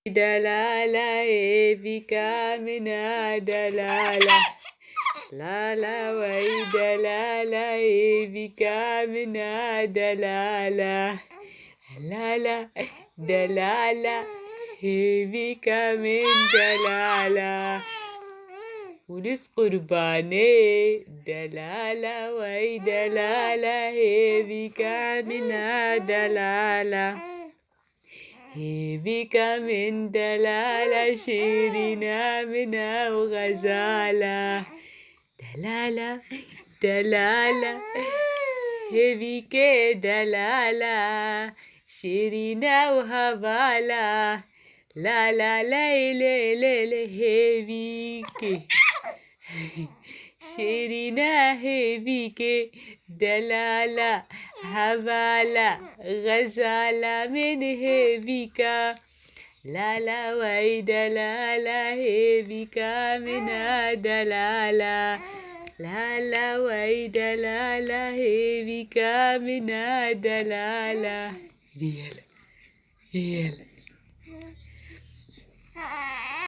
دلالة بك منا دلالة لا لا وي دلالة بك منا دلالة لا لا دلالة بك من دلالة ونس قرباني دلالة وي دلالة بك منا دلالة بك من دلالة شيرنا منا وغزالة دلالة دلالة بك دلالة شيرنا وهبالة لا لا لا لا لا لا بك شيرنا بك دلالة هبالة غزالة من هبك لا لا وي دلالة هبك من دلالة لا لا وي دلالة هبك من دلالة يلا يلا